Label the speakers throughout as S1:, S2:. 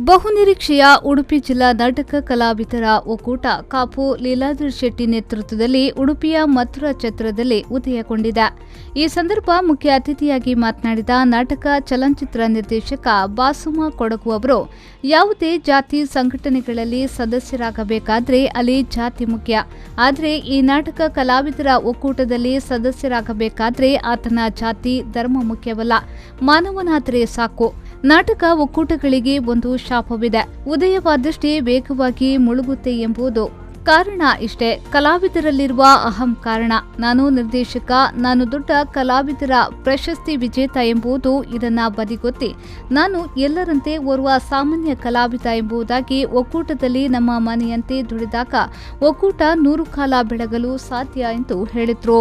S1: ಬಹುನಿರೀಕ್ಷೆಯ ಉಡುಪಿ ಜಿಲ್ಲಾ ನಾಟಕ ಕಲಾವಿದರ ಒಕ್ಕೂಟ ಕಾಪು ಲೀಲಾಧರ್ ಶೆಟ್ಟಿ ನೇತೃತ್ವದಲ್ಲಿ ಉಡುಪಿಯ ಮಥುರಾ ಛತ್ರದಲ್ಲಿ ಉದಯಗೊಂಡಿದೆ. ಈ ಸಂದರ್ಭ ಮುಖ್ಯ ಅತಿಥಿಯಾಗಿ ಮಾತನಾಡಿದ ನಾಟಕ ಚಲನಚಿತ್ರ ನಿರ್ದೇಶಕ ಬಾಸುಮ ಕೊಡಗು ಅವರು, ಯಾವುದೇ ಜಾತಿ ಸಂಘಟನೆಗಳಲ್ಲಿ ಸದಸ್ಯರಾಗಬೇಕಾದ್ರೆ ಅಲ್ಲಿ ಜಾತಿ ಮುಖ್ಯ. ಆದರೆ ಈ ನಾಟಕ ಕಲಾವಿದರ ಒಕ್ಕೂಟದಲ್ಲಿ ಸದಸ್ಯರಾಗಬೇಕಾದ್ರೆ ಆತನ ಜಾತಿ ಧರ್ಮ ಮುಖ್ಯವಲ್ಲ, ಮಾನವನಾದರೆ ಸಾಕು. ನಾಟಕ ಒಕ್ಕೂಟಗಳಿಗೆ ಒಂದು ಶಾಪವಿದೆ, ಉದಯವಾದಷ್ಟೇ ವೇಗವಾಗಿ ಮುಳುಗುತ್ತೆ ಎಂಬುದು ಕಾರಣ. ಇಷ್ಟೇ, ಕಲಾವಿದರಲ್ಲಿರುವ ಅಹಂ ಕಾರಣ. ನಾನು ನಿರ್ದೇಶಕ, ನಾನು ದೊಡ್ಡ ಕಲಾವಿದರ ಪ್ರಶಸ್ತಿ ವಿಜೇತ ಎಂಬುದು ಇದನ್ನ ಬದಿಗೊತ್ತಿ ನಾನು ಎಲ್ಲರಂತೆ ಓರ್ವ ಸಾಮಾನ್ಯ ಕಲಾವಿದ ಎಂಬುದಾಗಿ ಒಕ್ಕೂಟದಲ್ಲಿ ನಮ್ಮ ಮನೆಯಂತೆ ದುಡಿದಾಗ ಒಕ್ಕೂಟ 100 ಕಾಲ ಬೆಳಗಲು ಸಾಧ್ಯ ಎಂದು ಹೇಳಿದ್ರು.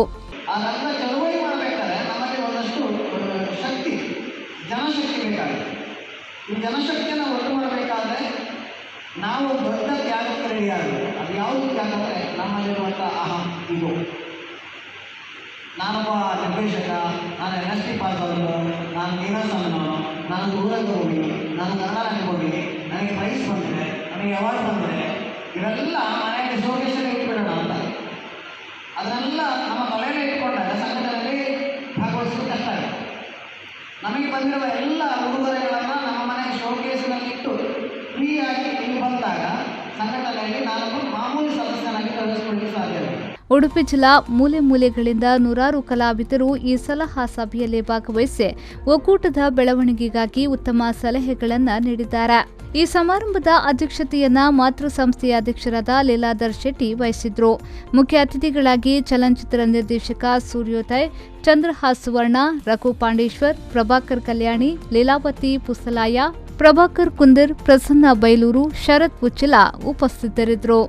S2: ಈ ಜನಶಕ್ತಿಯನ್ನು ಒಟ್ಟು ಮಾಡಬೇಕಾದ್ರೆ ನಾವು ದೊಡ್ಡ ತ್ಯಾಗಕ್ಕೆ ರೆಡಿಯಾಗಬೇಕು. ಅದು ಯಾವುದು ತ್ಯಾಗ ಅಂದರೆ ನಮ್ಮಲ್ಲಿರುವಂಥ ಅಹಂ, ಇದು ನಾನೊಬ್ಬ ನಿರ್ದೇಶಕ, ನಾನು NST ಪಾಸ್ ಆದವರು, ನಾನು ನೀರಸನ್ನವನು, ನಾನು ದೂರಕ್ಕೆ ಹೋಗಿ, ನಾನು ಕನ್ನಡ ಅನ್ಕೊಂಡಿದ್ದೀನಿ, ನನಗೆ ಪ್ರೈಸ್ ಬಂದಿದೆ, ನನಗೆ ಅವಾರ್ಡ್ ಬಂದಿದೆ, ಇವೆಲ್ಲ ಮನೆಯಲ್ಲಿ ಶೋಕೇಶಲ್ಲಿ ಇಟ್ಬಿಡೋಣ ಅಂತ. ಅದನ್ನೆಲ್ಲ ನಮ್ಮ ತಲೆಯಲ್ಲಿ ಇಟ್ಕೊಂಡಾಗ ಸಂಘಟನೆಯಲ್ಲಿ ಭಾಗವಹಿಸಲು ಕಷ್ಟ ಆಗುತ್ತೆ. ನಮಗೆ ಬಂದಿರುವ ಎಲ್ಲ ಉಡುಗೊರೆಗಳನ್ನು ನಮ್ಮ ಮನೆಯ ಶೋಕೇಸಿನಲ್ಲಿಟ್ಟು ಫ್ರೀಯಾಗಿ ಇಲ್ಲಿ ಬಂದಾಗ ಸಂಘಟನೆಯಲ್ಲಿ ನಾನು ಮಾಮೂಲಿ ಸದಸ್ಯನಾಗಿ ತೊಡಗಿಸಿಕೊಳ್ಳಲು ಸಾಧ್ಯವಿದೆ.
S1: ಉಡುಪಿ ಜಿಲ್ಲಾ ಮೂಲೆ ಮೂಲೆಗಳಿಂದ ನೂರಾರು ಕಲಾವಿದರು ಈ ಸಲಹಾ ಸಭೆಯಲ್ಲಿ ಭಾಗವಹಿಸಿ ಒಕ್ಕೂಟದ ಬೆಳವಣಿಗೆಗಾಗಿ ಉತ್ತಮ ಸಲಹೆಗಳನ್ನು ನೀಡಿದ್ದಾರೆ. ಈ ಸಮಾರಂಭದ ಅಧ್ಯಕ್ಷತೆಯನ್ನ ಮಾತೃ ಸಂಸ್ಥೆಯ ಅಧ್ಯಕ್ಷರಾದ ಲೀಲಾಧರ್ ಶೆಟ್ಟಿ ವಹಿಸಿದ್ರು. ಮುಖ್ಯ ಅತಿಥಿಗಳಾಗಿ ಚಲನಚಿತ್ರ ನಿರ್ದೇಶಕ ಸೂರ್ಯೋದಯ್, ಚಂದ್ರಹಾಸ್ ಸುವರ್ಣ, ರಘು ಪಾಂಡೇಶ್ವರ್, ಪ್ರಭಾಕರ್ ಕಲ್ಯಾಣಿ, ಲೀಲಾವತಿ ಪುಸಲಾಯ, ಪ್ರಭಾಕರ್ ಕುಂದರ್, ಪ್ರಸನ್ನ ಬೈಲೂರು, ಶರತ್ ಉಚ್ಚಿಲ ಉಪಸ್ಥಿತರಿದ್ದರು.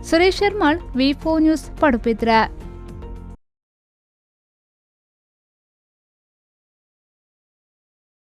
S1: ಸುರೇಶ್ ಶರ್ಮಾಳ್, ವಿ4 ನ್ಯೂಸ್, ಪಡುಬಿದ್ರೆ.